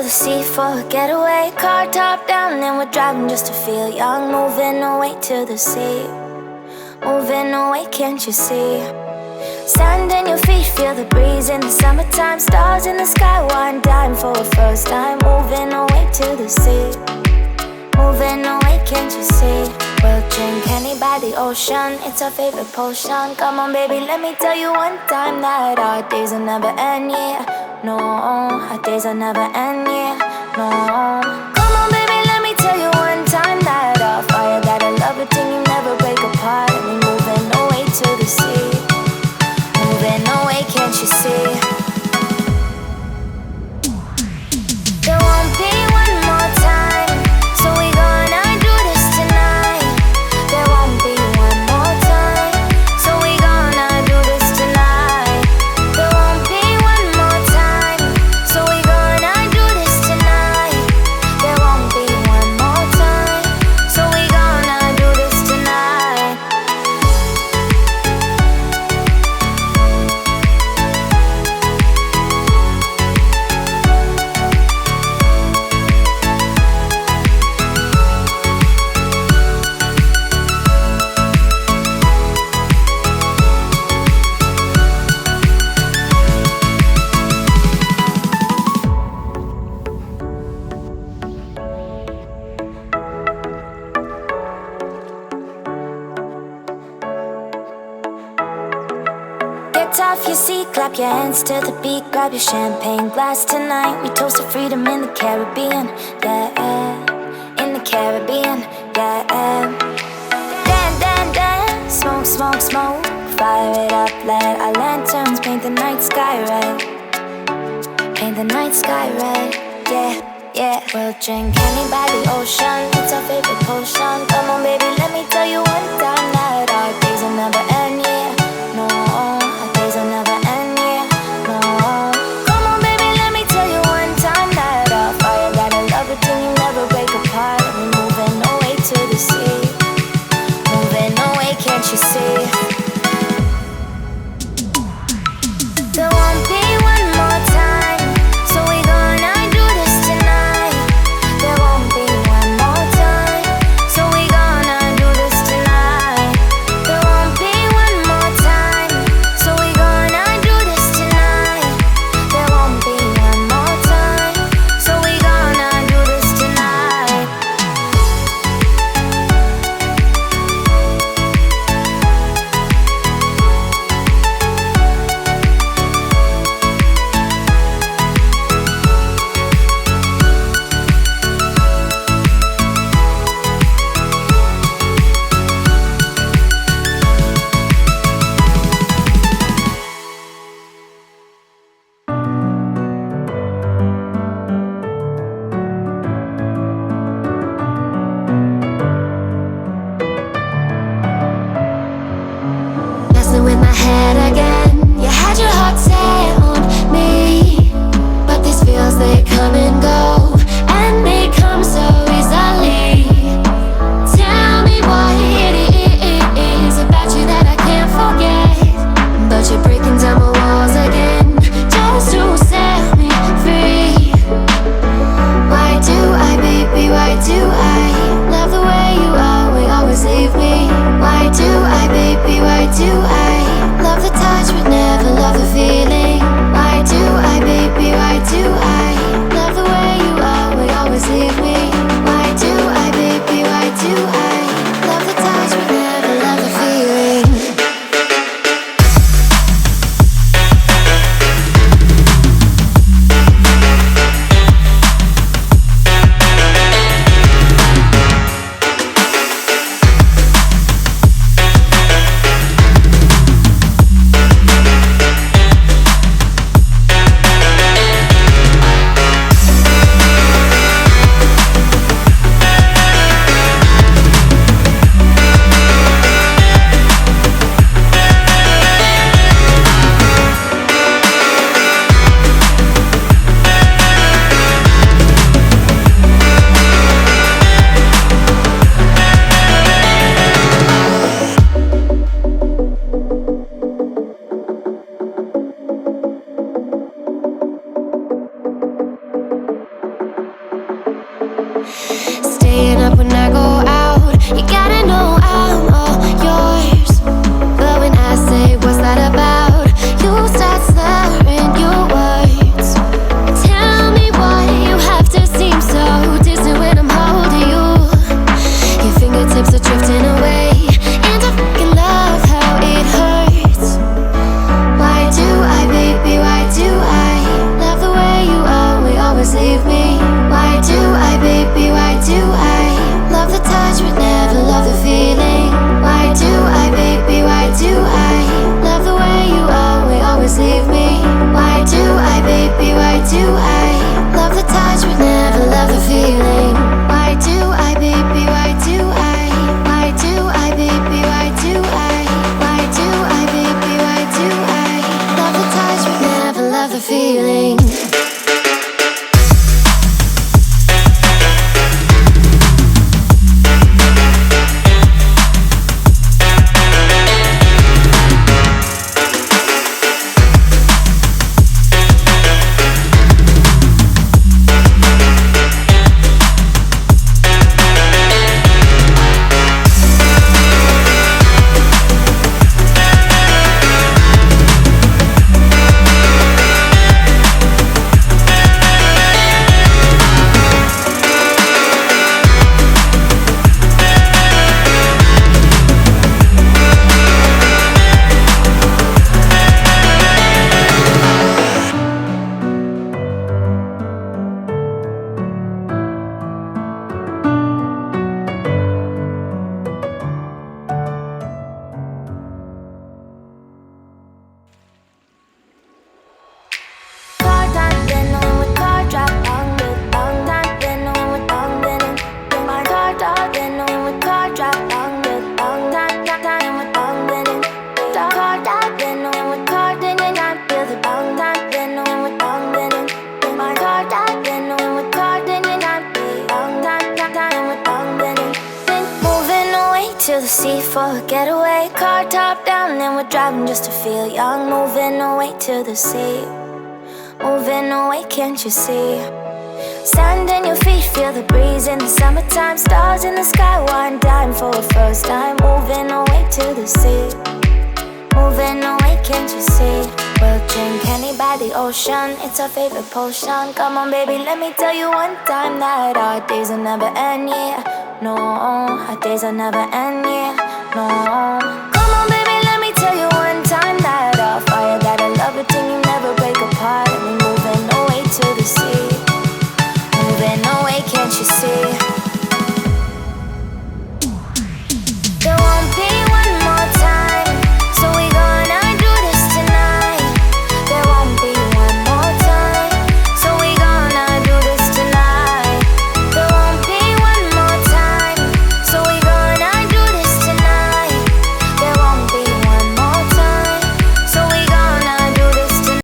the sea for a getaway. Car top down and we're driving just to feel young. Moving away to the sea, moving away, can't you see? Sand in your feet, feel the breeze in the summertime. Stars in the sky, one dime for a first time. Moving away to the sea, moving away, can't you see? We'll drink honey by the ocean, it's our favorite potion. Come on baby, let me tell you one time that our days will never end, yeah. No, our days will never end, yeah. No. Come on baby, let me tell you one time that our fire got a love it till you never break apart. And we moving away to the sea, moving away, can't you see? There won't be one more time, so we gonna do this tonight. There won't be one more time, so we gonna do this tonight. There won't be one more time, so we gonna do this tonight. There won't be one more time, so we gonna do this tonight. Get off your seat, clap your hands to the beat. Grab your champagne glass tonight. We toast to freedom in the Caribbean, yeah. In the Caribbean, yeah. Dance, dance, dance, smoke, smoke, smoke. Fire it up, let our lanterns paint the night sky red. Paint the night sky red, yeah, yeah. We'll drink honey by the ocean, it's our favorite potion. Come on baby, let me tell you one time that our days will never end, yeah. No, our days will never end, yeah. No. Come on baby, let me tell you one time that our fire got a love it till you never break apart. And we're moving away to the sea, moving away, can't you see? There won't be one more time, so we gonna do this tonight. There won't be one more time, so drifting away, and I fucking love how it hurts. Why do I, baby, why do I love the way you always leave me? Why do I, baby, why do I love the touch but never love the feeling? Why do I, baby, why do I love the way you always leave me? Why do I, baby, why do I love the touch but never love the feeling? Why do I, baby, why do I? Why do I, baby, why do I? Why do I, baby, why do I love the touch but never love the feeling? To the sea for a getaway, car top down and we're driving just to feel young. Moving away to the sea, moving away, can't you see? Sand in your feet, feel the breeze in the summertime. Stars in the sky, one dime for a first time. Moving away to the sea, moving away, can't you see? We'll drink honey by the ocean, it's our favorite potion. Come on baby, let me tell you one time that our days will never end, yeah. No, our days will never end, yeah. No.